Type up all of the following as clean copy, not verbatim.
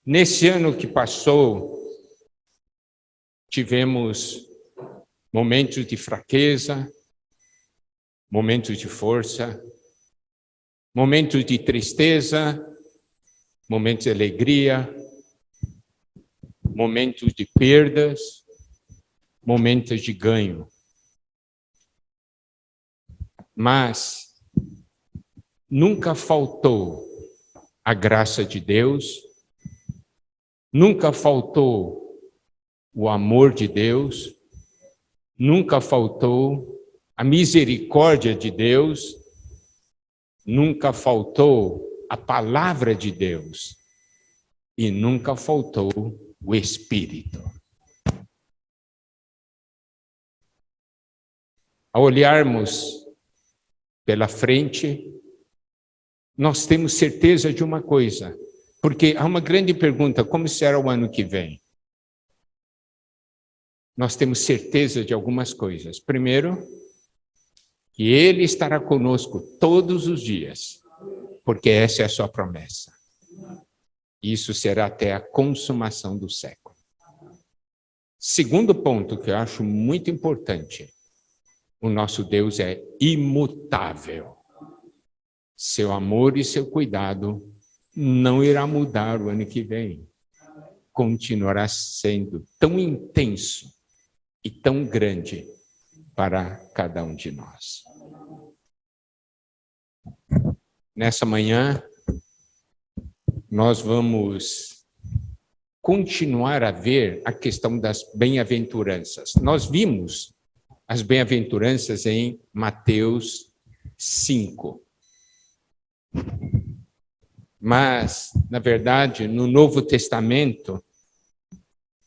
Nesse ano que passou, tivemos momentos de fraqueza, momentos de força, momentos de tristeza, momentos de alegria, momentos de perdas, momentos de ganho. Mas nunca faltou a graça de Deus, nunca faltou o amor de Deus, nunca faltou a misericórdia de Deus, nunca faltou a palavra de Deus e nunca faltou o Espírito. Ao olharmos pela frente, nós temos certeza de uma coisa, porque há uma grande pergunta: como será o ano que vem? Nós temos certeza de algumas coisas. Primeiro, que Ele estará conosco todos os dias, porque essa é a sua promessa. Isso será até a consumação do século. Segundo ponto que eu acho muito importante: o nosso Deus é imutável. Seu amor e seu cuidado não irá mudar o ano que vem. Continuará sendo tão intenso e tão grande para cada um de nós. Nessa manhã, nós vamos continuar a ver a questão das bem-aventuranças. Nós vimos as bem-aventuranças em Mateus 5. Mas, na verdade, no Novo Testamento,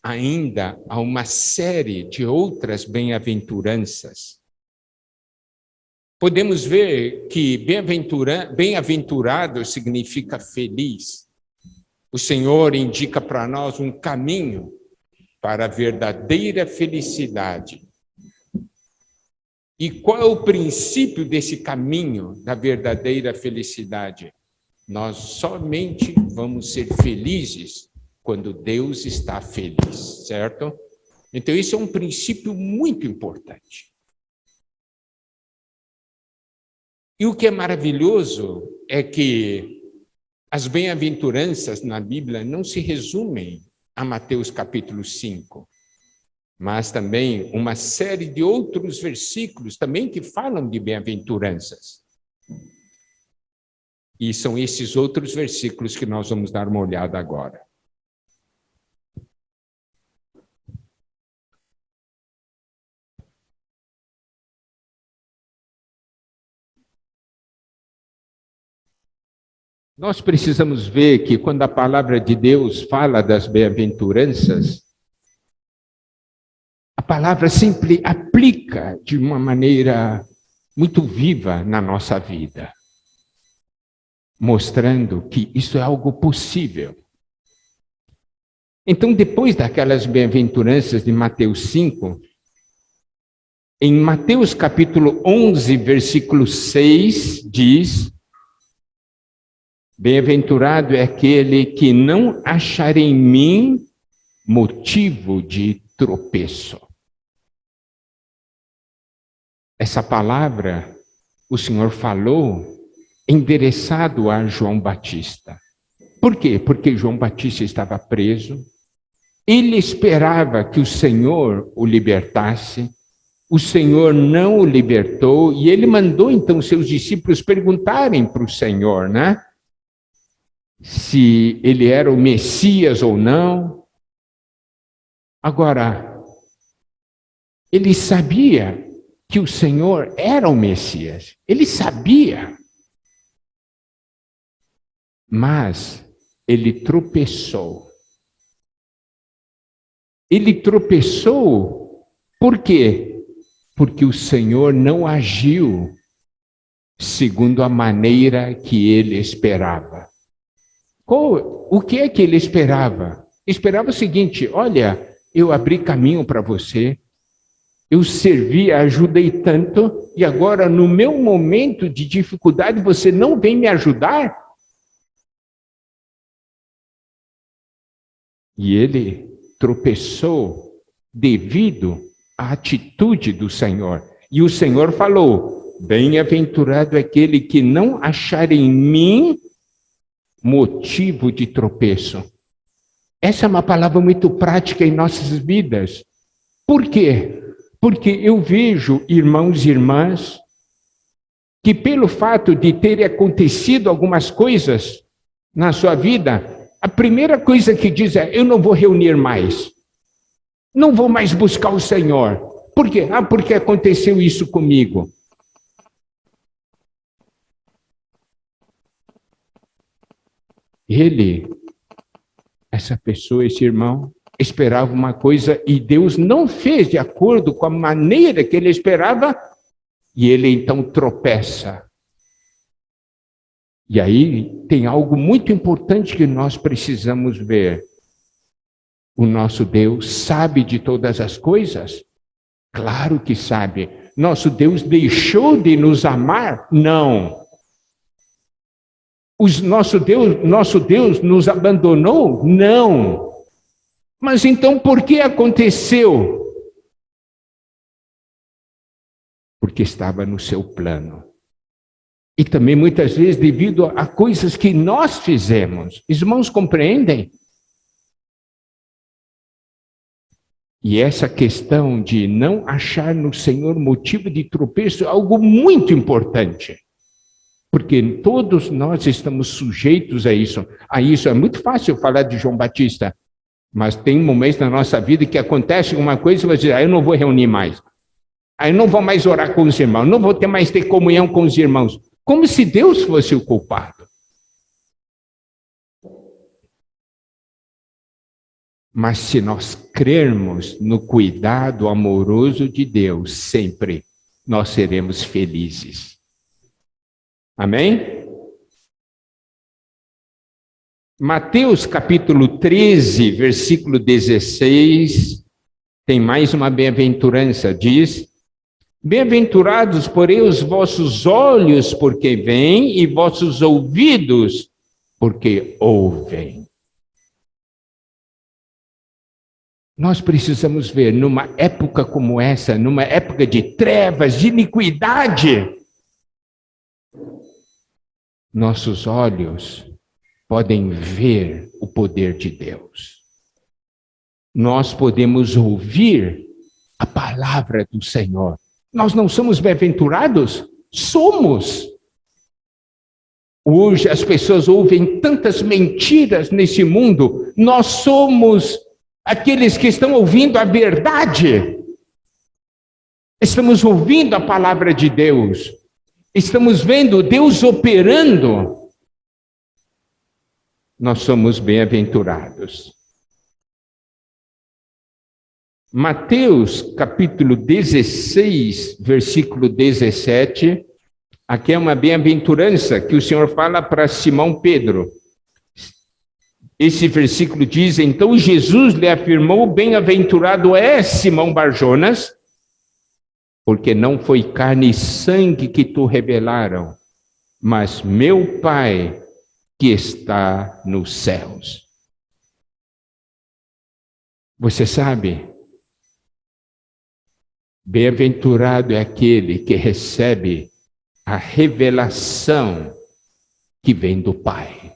ainda há uma série de outras bem-aventuranças. Podemos ver que bem-aventurado significa feliz. O Senhor indica para nós um caminho para a verdadeira felicidade. E qual é o princípio desse caminho da verdadeira felicidade? Nós somente vamos ser felizes quando Deus está feliz, certo? Então, isso é um princípio muito importante. E o que é maravilhoso é que as bem-aventuranças na Bíblia não se resumem a Mateus capítulo 5, mas também uma série de outros versículos também que falam de bem-aventuranças. E são esses outros versículos que nós vamos dar uma olhada agora. Nós precisamos ver que quando a palavra de Deus fala das bem-aventuranças, a palavra sempre aplica de uma maneira muito viva na nossa vida, mostrando que isso é algo possível. Então, depois daquelas bem-aventuranças de Mateus 5, em Mateus capítulo 11, versículo 6, diz: bem-aventurado é aquele que não achar em mim motivo de tropeço. Essa palavra o Senhor falou endereçado a João Batista. Por quê? Porque João Batista estava preso, ele esperava que o Senhor o libertasse, o Senhor não o libertou, e ele mandou então seus discípulos perguntarem para o Senhor, né? Se ele era o Messias ou não. Agora, ele sabia que o Senhor era o Messias, ele sabia. Mas ele tropeçou. Ele tropeçou por quê? Porque o Senhor não agiu segundo a maneira que ele esperava. O que é que ele esperava? Esperava o seguinte: olha, eu abri caminho para você, eu servi, ajudei tanto, e agora no meu momento de dificuldade você não vem me ajudar? E ele tropeçou devido à atitude do Senhor. E o Senhor falou: bem-aventurado aquele que não achar em mim motivo de tropeço. Essa é uma palavra muito prática em nossas vidas. Por quê? Porque eu vejo irmãos e irmãs que, pelo fato de terem acontecido algumas coisas na sua vida, a primeira coisa que diz é: eu não vou reunir mais. Não vou mais buscar o Senhor. Por quê? Porque aconteceu isso comigo. Essa pessoa, esse irmão, esperava uma coisa e Deus não fez de acordo com a maneira que ele esperava, e ele então tropeça. E aí tem algo muito importante que nós precisamos ver. O nosso Deus sabe de todas as coisas? Claro que sabe. Nosso Deus deixou de nos amar? Não. Nosso Deus nos abandonou? Não. Mas então por que aconteceu? Porque estava no seu plano. E também muitas vezes devido a coisas que nós fizemos. Irmãos, compreendem? E essa questão de não achar no Senhor motivo de tropeço é algo muito importante. Porque todos nós estamos sujeitos a isso. É muito fácil falar de João Batista. Mas tem momentos na nossa vida que acontece uma coisa e você diz: eu não vou reunir mais. Eu não vou mais orar com os irmãos. Não vou mais ter comunhão com os irmãos. Como se Deus fosse o culpado. Mas se nós crermos no cuidado amoroso de Deus, sempre nós seremos felizes. Amém? Mateus capítulo 13, versículo 16, tem mais uma bem-aventurança, diz: bem-aventurados, porém, os vossos olhos, porque veem, e vossos ouvidos, porque ouvem. Nós precisamos ver, numa época como essa, numa época de trevas, de iniquidade, nossos olhos podem ver o poder de Deus. Nós podemos ouvir a palavra do Senhor. Nós não somos bem-aventurados? Somos. Hoje as pessoas ouvem tantas mentiras nesse mundo. Nós somos aqueles que estão ouvindo a verdade. Estamos ouvindo a palavra de Deus. Estamos vendo Deus operando. Nós somos bem-aventurados. Mateus capítulo 16, versículo 17. Aqui é uma bem-aventurança que o Senhor fala para Simão Pedro. Esse versículo diz: então Jesus lhe afirmou: bem-aventurado é Simão Barjonas, porque não foi carne e sangue que tu revelaram, mas meu Pai que está nos céus. Você sabe, bem-aventurado é aquele que recebe a revelação que vem do Pai.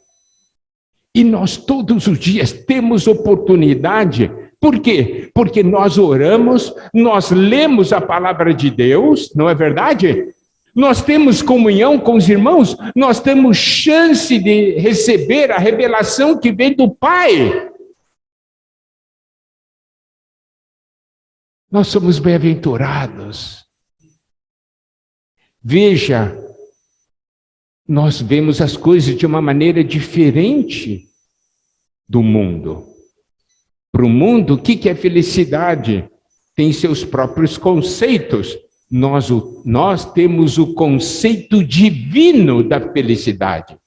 E nós todos os dias temos oportunidade. Por quê? Porque nós oramos, nós lemos a palavra de Deus, não é verdade? Nós temos comunhão com os irmãos, nós temos chance de receber a revelação que vem do Pai. Nós somos bem-aventurados. Veja, nós vemos as coisas de uma maneira diferente do mundo. Para o mundo, o que é felicidade? Tem seus próprios conceitos. Nós temos o conceito divino da felicidade.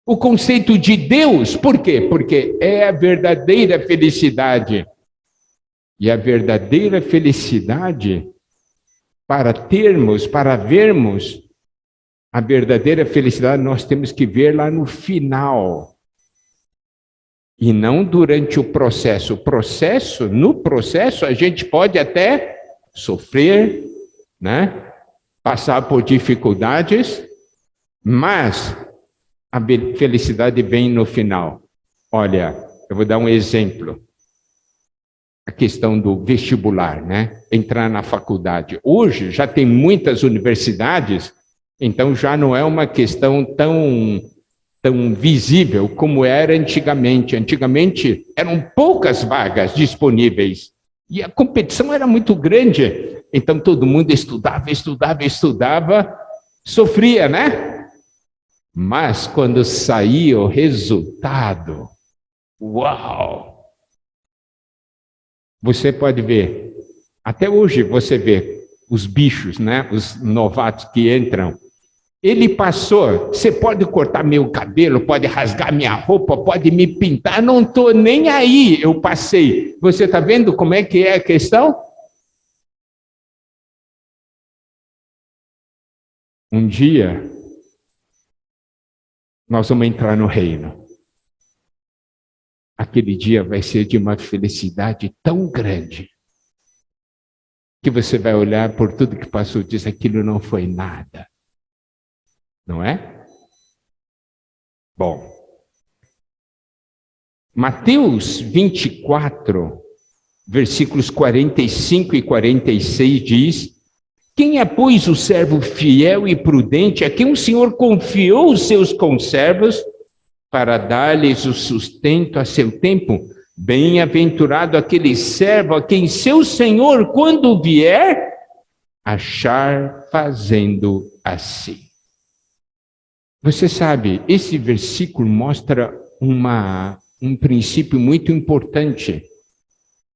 O conceito de Deus, por quê? Porque é a verdadeira felicidade. E a verdadeira felicidade, para vermos a verdadeira felicidade, nós temos que ver lá no final. E não durante o processo. No processo, a gente pode até sofrer, né? Passar por dificuldades, mas a felicidade vem no final. Olha, eu vou dar um exemplo. A questão do vestibular, né? Entrar na faculdade. Hoje já tem muitas universidades, então já não é uma questão tão visível como era antigamente. Antigamente eram poucas vagas disponíveis e a competição era muito grande. Então todo mundo estudava, sofria, né? Mas quando saía o resultado, uau! Você pode ver, até hoje você vê os bichos, né? Os novatos que entram. Ele passou, você pode cortar meu cabelo, pode rasgar minha roupa, pode me pintar, não estou nem aí, eu passei. Você está vendo como é que é a questão? Um dia, nós vamos entrar no reino. Aquele dia vai ser de uma felicidade tão grande, que você vai olhar por tudo que passou e diz, aquilo não foi nada. Não é? Bom, Mateus 24, versículos 45 e 46 diz, quem é, pois, o servo fiel e prudente a quem o Senhor confiou os seus conservos para dar-lhes o sustento a seu tempo? Bem-aventurado aquele servo a quem seu Senhor, quando vier, achar fazendo assim. Você sabe, esse versículo mostra um princípio muito importante,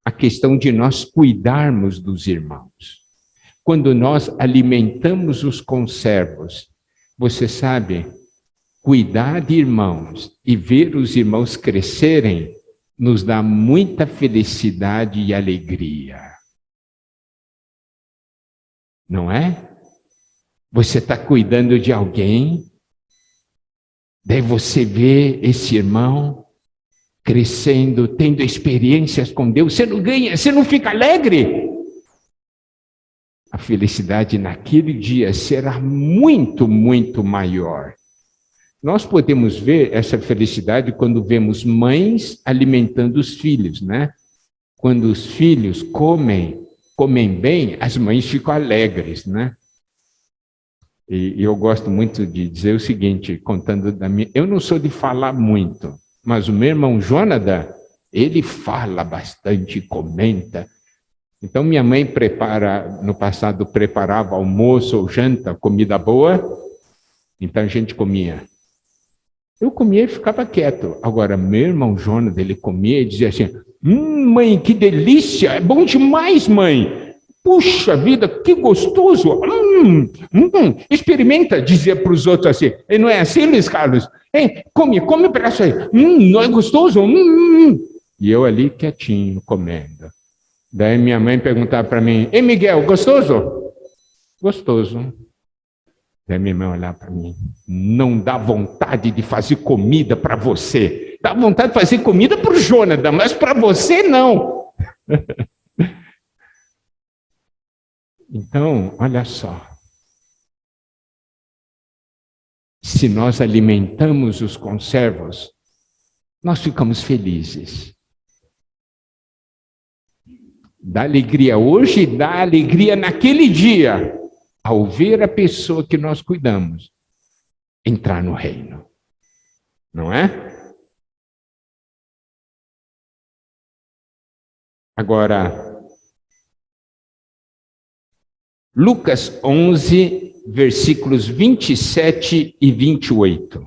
a questão de nós cuidarmos dos irmãos. Quando nós alimentamos os conservos, você sabe, cuidar de irmãos e ver os irmãos crescerem nos dá muita felicidade e alegria. Não é? Você está cuidando de alguém, daí você vê esse irmão crescendo, tendo experiências com Deus, você não ganha, você não fica alegre? A felicidade naquele dia será muito, muito maior. Nós podemos ver essa felicidade quando vemos mães alimentando os filhos, né? Quando os filhos comem bem, as mães ficam alegres, né? E eu gosto muito de dizer o seguinte, contando da minha... Eu não sou de falar muito, mas o meu irmão Jonathan, ele fala bastante, comenta. Então minha mãe no passado preparava almoço ou janta, comida boa, então a gente comia. Eu comia e ficava quieto. Agora, meu irmão Jonathan, ele comia e dizia assim, mãe, que delícia, é bom demais, mãe. Puxa vida, que gostoso. Experimenta, dizia para os outros assim. E não é assim, Luiz Carlos? Come o braço aí. Não é gostoso? E eu ali quietinho, comendo. Daí minha mãe perguntava para mim, Miguel, gostoso? Gostoso. Daí minha mãe olhava para mim, não dá vontade de fazer comida para você. Dá vontade de fazer comida para o Jonathan, mas para você não. Então, olha só. Se nós alimentamos os conservos, nós ficamos felizes. Dá alegria hoje, dá alegria naquele dia, ao ver a pessoa que nós cuidamos entrar no reino. Não é? Agora, Lucas 11, versículos 27 e 28.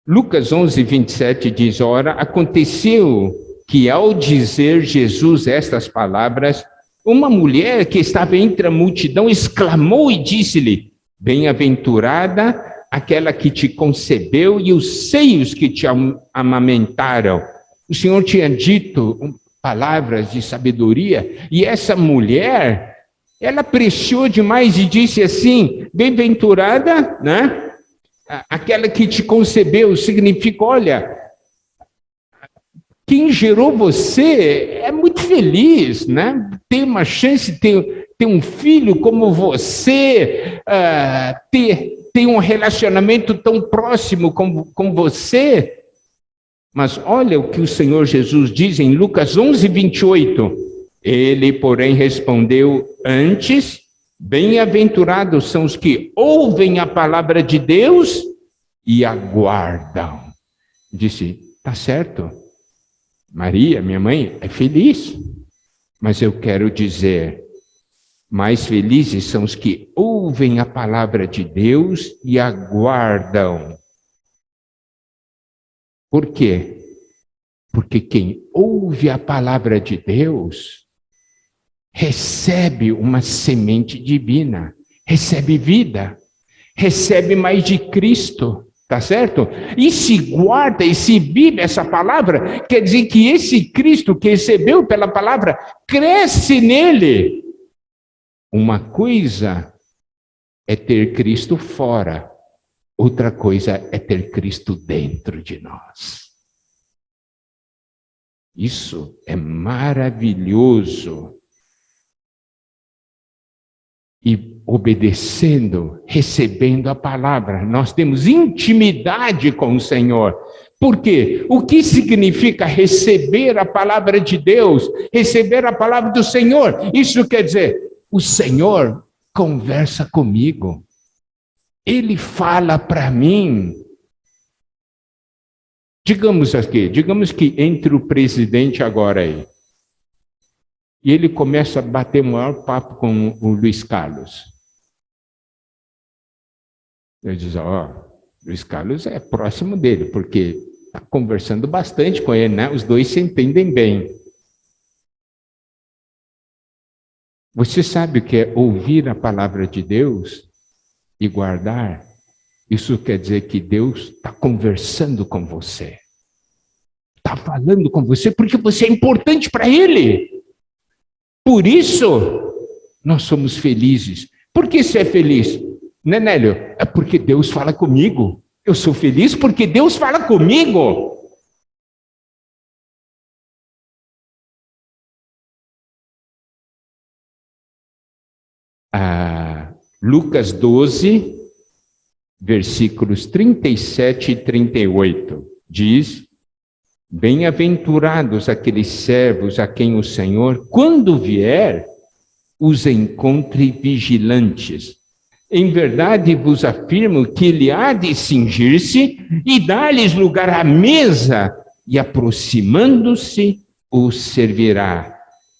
Lucas 11, 27 diz, ora, aconteceu que ao dizer Jesus estas palavras, uma mulher que estava entre a multidão exclamou e disse-lhe, bem-aventurada aquela que te concebeu e os seios que te amamentaram. O Senhor tinha dito palavras de sabedoria e essa mulher, ela apreciou demais e disse assim, bem-aventurada, né? Aquela que te concebeu, significa, olha, Quem gerou você é muito feliz, né? Ter uma chance de ter um filho como você, ter um relacionamento tão próximo com você. Mas olha o que o Senhor Jesus diz em Lucas 11:28. Ele, porém, respondeu: antes, bem-aventurados são os que ouvem a palavra de Deus e aguardam. Disse, tá certo. Maria, minha mãe, é feliz. Mas eu quero dizer, mais felizes são os que ouvem a palavra de Deus e aguardam. Por quê? Porque quem ouve a palavra de Deus recebe uma semente divina, recebe vida, recebe mais de Cristo, tá certo? E se guarda e se vive essa palavra, quer dizer que esse Cristo que recebeu pela palavra cresce nele. Uma coisa é ter Cristo fora, outra coisa é ter Cristo dentro de nós. Isso é maravilhoso. E obedecendo, recebendo a palavra, nós temos intimidade com o Senhor. Por quê? O que significa receber a palavra de Deus, receber a palavra do Senhor? Isso quer dizer, o Senhor conversa comigo. Ele fala para mim. Digamos que entre o presidente agora aí, e ele começa a bater o maior papo com o Luiz Carlos. Eu diz, Luiz Carlos é próximo dele, porque está conversando bastante com ele, né? Os dois se entendem bem. Você sabe o que é ouvir a palavra de Deus e guardar? Isso quer dizer que Deus está conversando com você. Está falando com você porque você é importante para Ele. Por isso, nós somos felizes. Por que você é feliz? Né, Nélio? É porque Deus fala comigo. Eu sou feliz porque Deus fala comigo. Lucas 12, versículos 37 e 38, diz: bem-aventurados aqueles servos a quem o Senhor, quando vier, os encontre vigilantes. Em verdade vos afirmo que ele há de cingir-se e dar-lhes lugar à mesa, e aproximando-se, os servirá.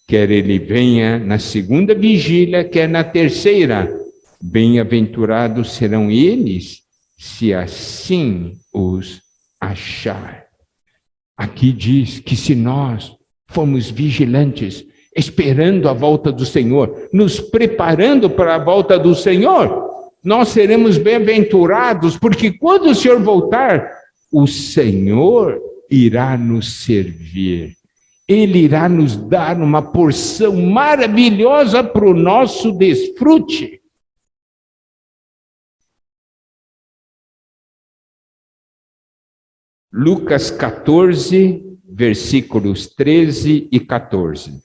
Quer ele venha na segunda vigília, quer na terceira. Bem-aventurados serão eles, se assim os achar. Aqui diz que se nós formos vigilantes, esperando a volta do Senhor, nos preparando para a volta do Senhor, nós seremos bem-aventurados, porque quando o Senhor voltar, o Senhor irá nos servir. Ele irá nos dar uma porção maravilhosa para o nosso desfrute. Lucas 14, versículos 13 e 14.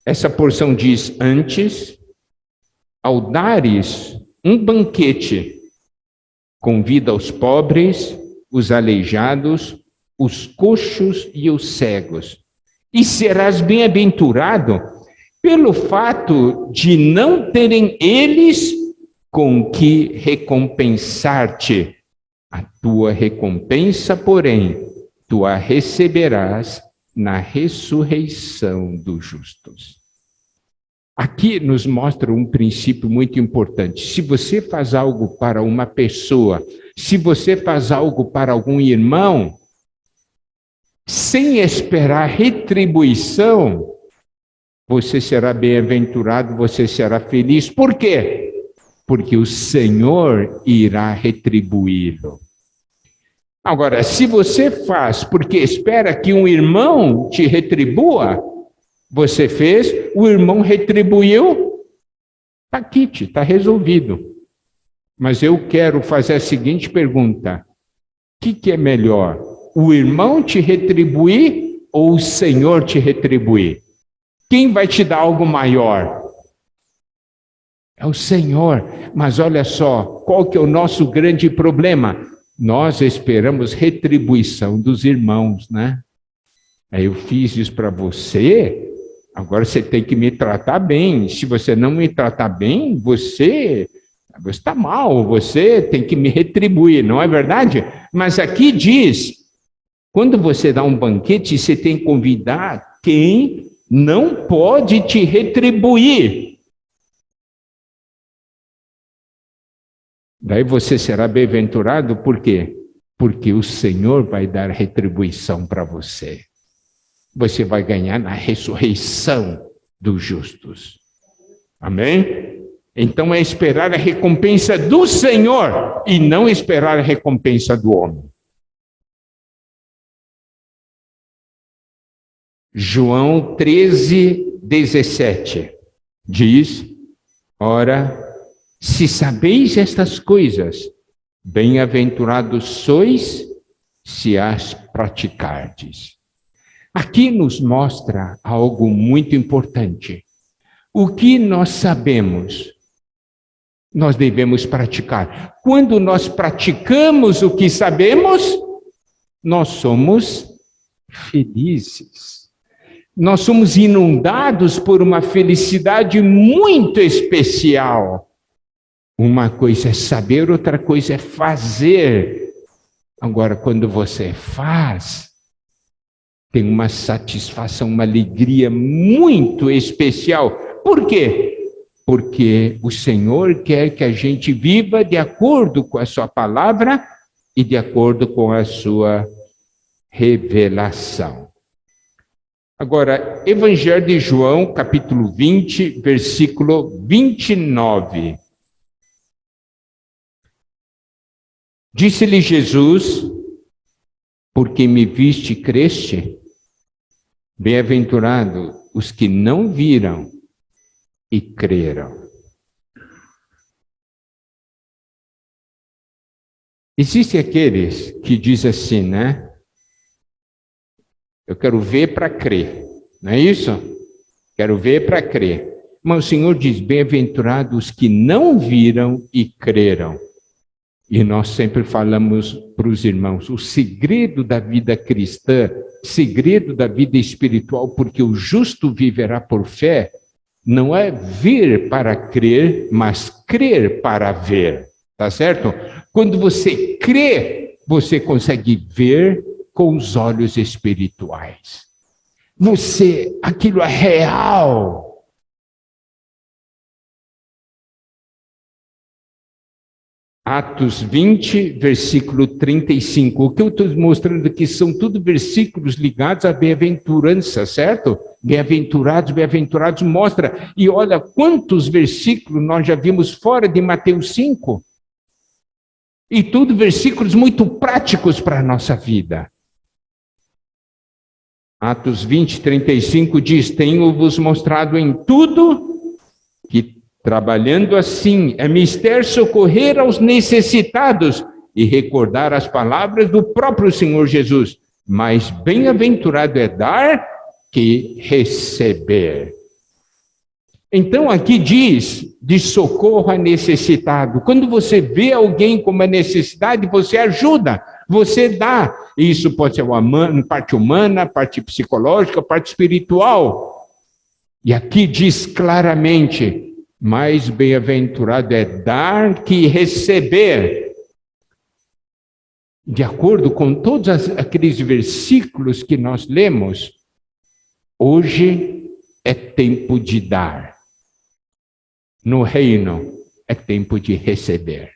Essa porção diz: antes, ao dares um banquete, convida os pobres, os aleijados, os coxos e os cegos, e serás bem-aventurado pelo fato de não terem eles com que recompensar-te. A tua recompensa, porém, tu a receberás na ressurreição dos justos. Aqui nos mostra um princípio muito importante. Se você faz algo para uma pessoa, se você faz algo para algum irmão, sem esperar retribuição, você será bem-aventurado, você será feliz. Por quê? Porque o Senhor irá retribuí-lo. Agora, se você faz porque espera que um irmão te retribua, você fez, o irmão retribuiu, está quite, está resolvido. Mas eu quero fazer a seguinte pergunta: o que é melhor? o irmão te retribuir ou o Senhor te retribuir? Quem vai te dar algo maior? É o Senhor. Mas olha só, qual que é o nosso grande problema? Nós esperamos retribuição dos irmãos, né? Aí eu fiz isso para você, agora você tem que me tratar bem. Se você não me tratar bem, você está mal, você tem que me retribuir, não é verdade? Mas aqui diz, quando você dá um banquete, você tem que convidar quem não pode te retribuir. Daí você será bem-aventurado, por quê? Porque o Senhor vai dar retribuição para você. Você vai ganhar na ressurreição dos justos. Amém? Então é esperar a recompensa do Senhor e não esperar a recompensa do homem. João 13:17 diz: ora, se sabeis estas coisas, bem-aventurados sois se as praticardes. Aqui nos mostra algo muito importante. O que nós sabemos, nós devemos praticar. Quando nós praticamos o que sabemos, nós somos felizes. Nós somos inundados por uma felicidade muito especial. Uma coisa é saber, outra coisa é fazer. Agora, quando você faz, tem uma satisfação, uma alegria muito especial. Por quê? Porque o Senhor quer que a gente viva de acordo com a sua palavra e de acordo com a sua revelação. Agora, Evangelho de João, capítulo 20, versículo 29. Disse-lhe Jesus: porque me viste e creste, bem-aventurado os que não viram e creram. Existem aqueles que dizem assim, né? Eu quero ver para crer, não é isso? Quero ver para crer. Mas o Senhor diz, bem-aventurados os que não viram e creram. E nós sempre falamos para os irmãos, o segredo da vida cristã, segredo da vida espiritual, porque o justo viverá por fé, não é ver para crer, mas crer para ver, tá certo? Quando você crê, você consegue ver com os olhos espirituais. Aquilo é real. Atos 20, versículo 35. O que eu estou mostrando aqui são tudo versículos ligados à bem-aventurança, certo? Bem-aventurados, bem-aventurados mostra. E olha quantos versículos nós já vimos fora de Mateus 5. E tudo versículos muito práticos para a nossa vida. Atos 20, 35 diz, tenho-vos mostrado em tudo que trabalhando assim, é mister socorrer aos necessitados e recordar as palavras do próprio Senhor Jesus. Mas bem-aventurado é dar que receber. Então aqui diz de socorro a necessitado. Quando você vê alguém com uma necessidade, você ajuda, você dá. Isso pode ser uma parte humana, parte psicológica, parte espiritual. E aqui diz claramente, mais bem-aventurado é dar que receber. De acordo com todos aqueles versículos que nós lemos, hoje é tempo de dar. No reino é tempo de receber.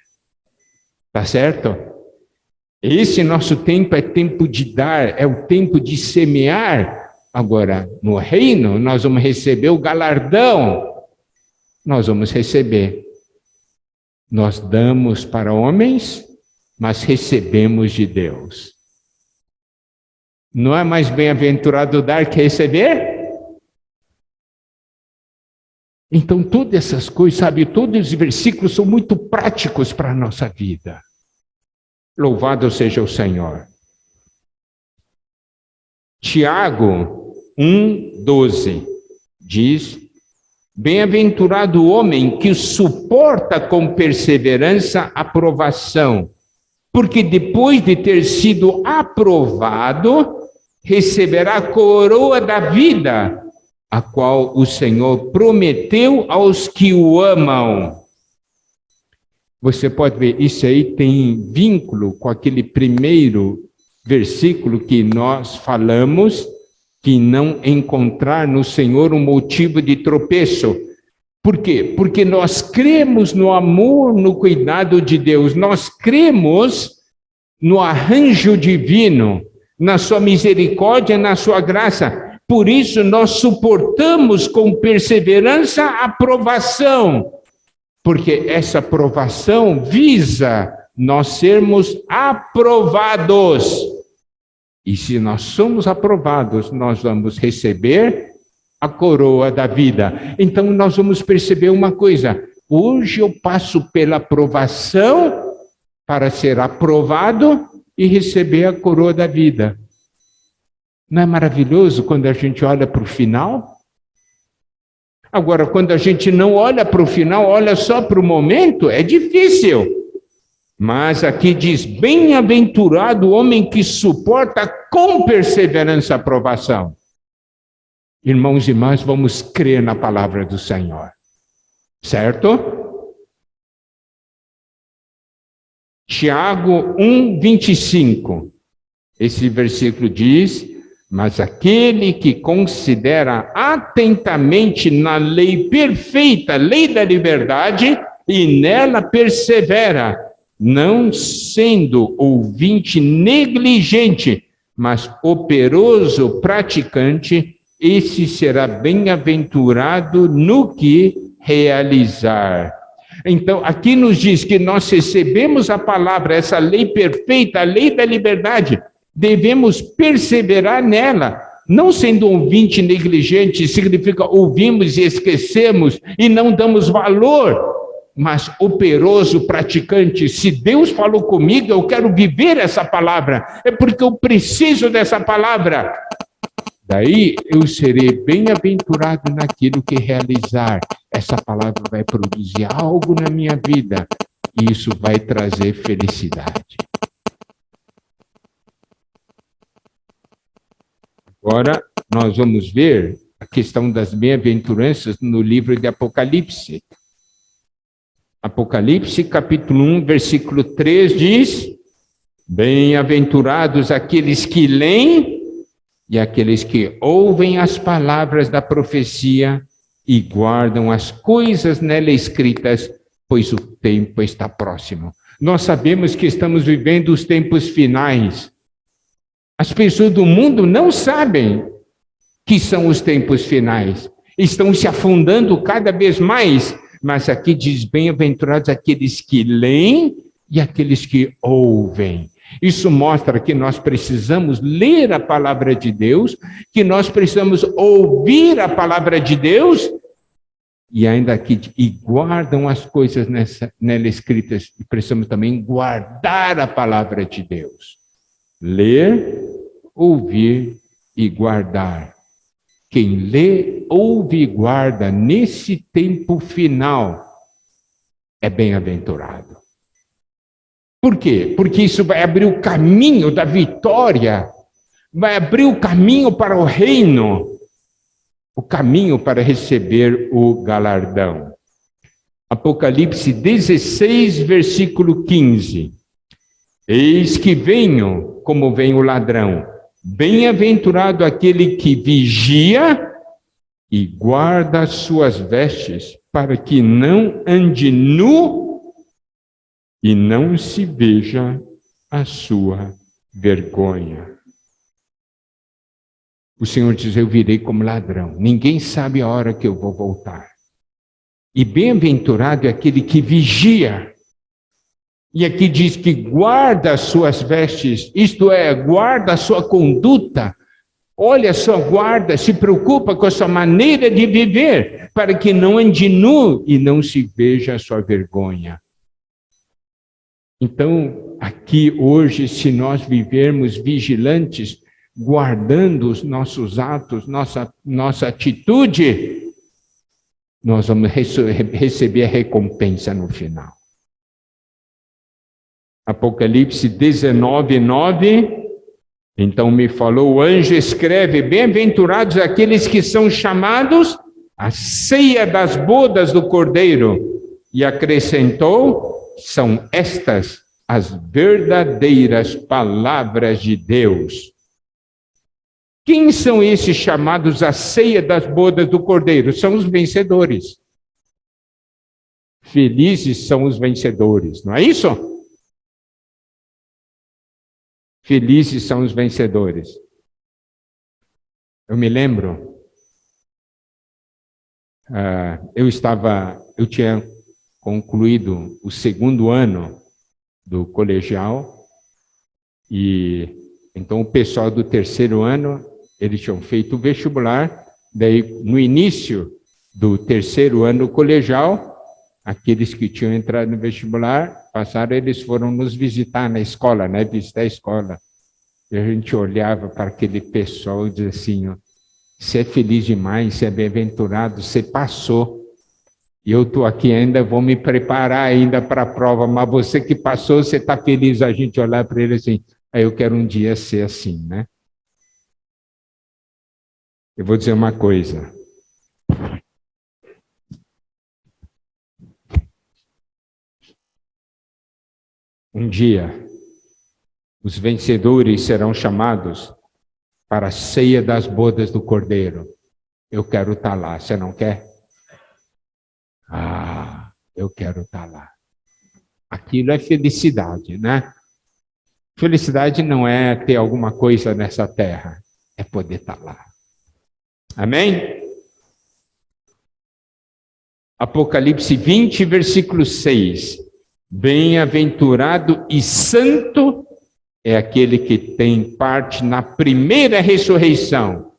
Tá certo? Esse nosso tempo é tempo de dar, é o tempo de semear. Agora, no reino, nós vamos receber o galardão. Nós vamos receber. Nós damos para homens, mas recebemos de Deus. Não é mais bem-aventurado dar que receber? Então, todas essas coisas, sabe, todos os versículos são muito práticos para a nossa vida. Louvado seja o Senhor. Tiago 1:12 diz: bem-aventurado o homem que suporta com perseverança a provação, porque depois de ter sido aprovado, receberá a coroa da vida, a qual o Senhor prometeu aos que o amam. Você pode ver, isso aí tem vínculo com aquele primeiro versículo que nós falamos, que não encontrar no Senhor um motivo de tropeço. Por quê? Porque nós cremos no amor, no cuidado de Deus, nós cremos no arranjo divino, na sua misericórdia, na sua graça. Por isso nós suportamos com perseverança a provação, porque essa provação visa nós sermos aprovados. E se nós somos aprovados, nós vamos receber a coroa da vida. Então nós vamos perceber uma coisa: hoje eu passo pela provação para ser aprovado e receber a coroa da vida. Não é maravilhoso quando a gente olha para o final? Agora, quando a gente não olha para o final, olha só para o momento, é difícil. Mas aqui diz: bem-aventurado o homem que suporta com perseverança a provação. Irmãos e irmãs, vamos crer na palavra do Senhor. Certo? Tiago 1:25. Esse versículo diz: mas aquele que considera atentamente na lei perfeita, lei da liberdade, e nela persevera, não sendo ouvinte negligente, mas operoso praticante, esse será bem-aventurado no que realizar. Então, aqui nos diz que nós recebemos a palavra, essa lei perfeita, a lei da liberdade, devemos perseverar nela, não sendo ouvinte negligente, significa ouvimos e esquecemos e não damos valor, mas operoso praticante. Se Deus falou comigo, eu quero viver essa palavra, é porque eu preciso dessa palavra. Daí eu serei bem-aventurado naquilo que realizar. Essa palavra vai produzir algo na minha vida e isso vai trazer felicidade. Agora nós vamos ver a questão das bem-aventuranças no livro de Apocalipse. Apocalipse, capítulo 1, versículo 3 diz: bem-aventurados aqueles que leem e aqueles que ouvem as palavras da profecia e guardam as coisas nela escritas, pois o tempo está próximo. Nós sabemos que estamos vivendo os tempos finais. As pessoas do mundo não sabem que são os tempos finais. Estão se afundando cada vez mais. Mas aqui diz: bem-aventurados aqueles que leem e aqueles que ouvem. Isso mostra que nós precisamos ler a palavra de Deus, que nós precisamos ouvir a palavra de Deus, e ainda aqui, e guardam as coisas nela escritas, e precisamos também guardar a palavra de Deus. Ler, ouvir e guardar. Quem lê, ouve e guarda nesse tempo final é bem-aventurado. Por quê? Porque isso vai abrir o caminho da vitória, vai abrir o caminho para o reino, o caminho para receber o galardão. Apocalipse 16, versículo 15. Eis que venho como vem o ladrão. Bem-aventurado aquele que vigia e guarda as suas vestes, para que não ande nu e não se veja a sua vergonha. O Senhor diz: eu virei como ladrão, ninguém sabe a hora que eu vou voltar. E bem-aventurado é aquele que vigia. E aqui diz que guarda as suas vestes, isto é, guarda a sua conduta. Olha a sua guarda, se preocupa com a sua maneira de viver, para que não ande nu e não se veja a sua vergonha. Então, aqui hoje, se nós vivermos vigilantes, guardando os nossos atos, nossa atitude, nós vamos receber a recompensa no final. Apocalipse 19, 9. Então me falou, o anjo escreve, bem-aventurados aqueles que são chamados à ceia das bodas do Cordeiro. E acrescentou, são estas as verdadeiras palavras de Deus. Quem são esses chamados à ceia das bodas do Cordeiro? São os vencedores. Felizes são os vencedores, não é isso? Felizes são os vencedores. Eu me lembro, eu tinha concluído o 2º ano do colegial, e então o pessoal do 3º ano, eles tinham feito o vestibular, daí no início do 3º ano colegial, aqueles que tinham entrado no vestibular, passaram, eles foram nos visitar na escola, né? Visitar a escola. E a gente olhava para aquele pessoal e dizia assim, ó, você é feliz demais, você é bem-aventurado, você passou. E eu estou aqui ainda, vou me preparar ainda para a prova, mas você que passou, você está feliz, a gente olhar para ele assim, aí eu quero um dia ser assim, né? Eu vou dizer uma coisa. Um dia, os vencedores serão chamados para a ceia das bodas do Cordeiro. Eu quero estar lá, você não quer? Ah, eu quero estar lá. Aquilo é felicidade, né? Felicidade não é ter alguma coisa nessa terra, é poder estar lá. Amém? Apocalipse 20, versículo 6. Bem-aventurado e santo é aquele que tem parte na primeira ressurreição.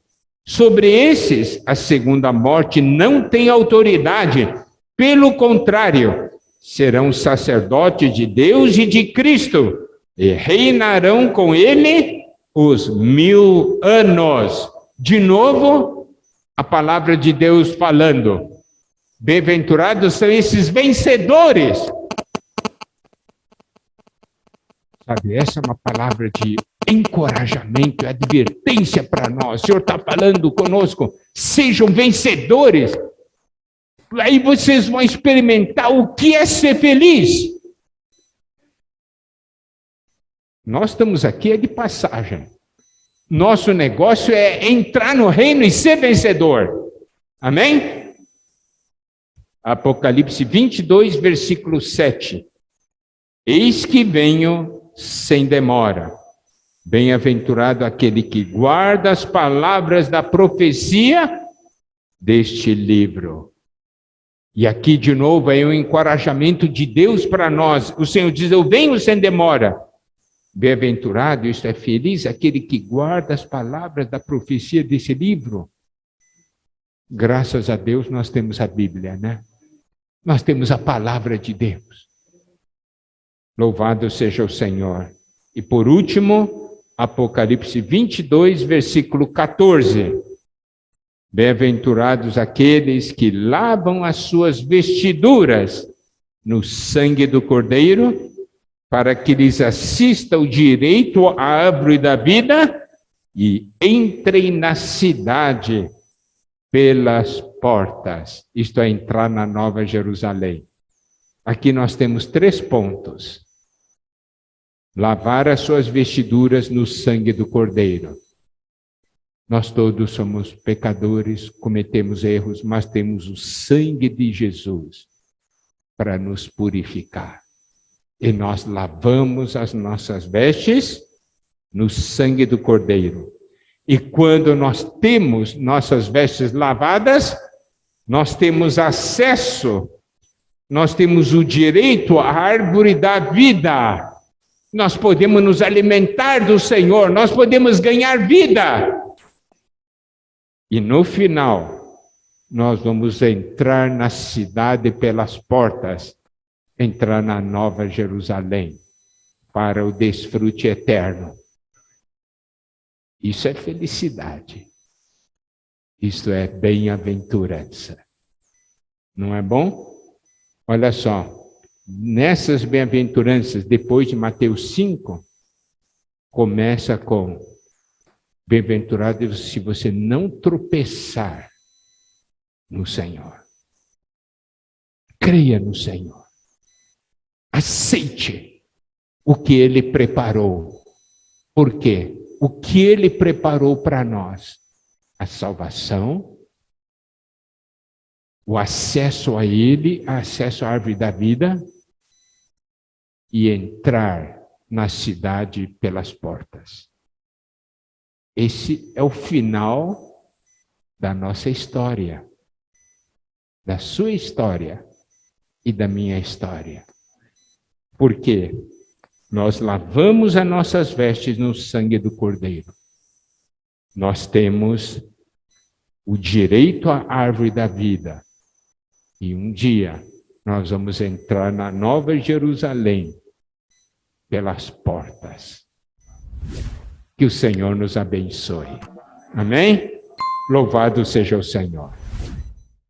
Sobre esses, a segunda morte não tem autoridade. Pelo contrário, serão sacerdotes de Deus e de Cristo, e reinarão com ele os 1000 anos. De novo, a palavra de Deus falando. Bem-aventurados são esses vencedores. Sabe, essa é uma palavra de encorajamento, advertência para nós. O Senhor está falando conosco, sejam vencedores. Aí vocês vão experimentar o que é ser feliz. Nós estamos aqui de passagem. Nosso negócio é entrar no reino e ser vencedor. Amém? Apocalipse 22, versículo 7. Eis que venho sem demora. Bem-aventurado aquele que guarda as palavras da profecia deste livro. E aqui de novo é um encorajamento de Deus para nós. O Senhor diz, eu venho sem demora. Bem-aventurado, isto é feliz, aquele que guarda as palavras da profecia desse livro. Graças a Deus nós temos a Bíblia, né? Nós temos a palavra de Deus. Louvado seja o Senhor. E por último, Apocalipse 22, versículo 14. Bem-aventurados aqueles que lavam as suas vestiduras no sangue do Cordeiro, para que lhes assista o direito à árvore da vida e entrem na cidade pelas portas. Isto é, entrar na Nova Jerusalém. Aqui nós temos 3 pontos. Lavar as suas vestiduras no sangue do Cordeiro. Nós todos somos pecadores, cometemos erros, mas temos o sangue de Jesus para nos purificar. E nós lavamos as nossas vestes no sangue do Cordeiro. E quando nós temos nossas vestes lavadas, nós temos acesso, nós temos o direito à árvore da vida. Nós podemos nos alimentar do Senhor, nós podemos ganhar vida. E no final, nós vamos entrar na cidade pelas portas, entrar na Nova Jerusalém, para o desfrute eterno. Isso é felicidade. Isso é bem-aventurança. Não é bom? Olha só, nessas bem-aventuranças, depois de Mateus 5, começa com: bem-aventurado se você não tropeçar no Senhor. Creia no Senhor. Aceite o que Ele preparou. Por quê? O que Ele preparou para nós? A salvação, o acesso a Ele, acesso à árvore da vida e entrar na cidade pelas portas. Esse é o final da nossa história, da sua história e da minha história. Por quê? Nós lavamos as nossas vestes no sangue do Cordeiro. Nós temos o direito à árvore da vida. E um dia nós vamos entrar na Nova Jerusalém pelas portas. Que o Senhor nos abençoe. Amém? Louvado seja o Senhor.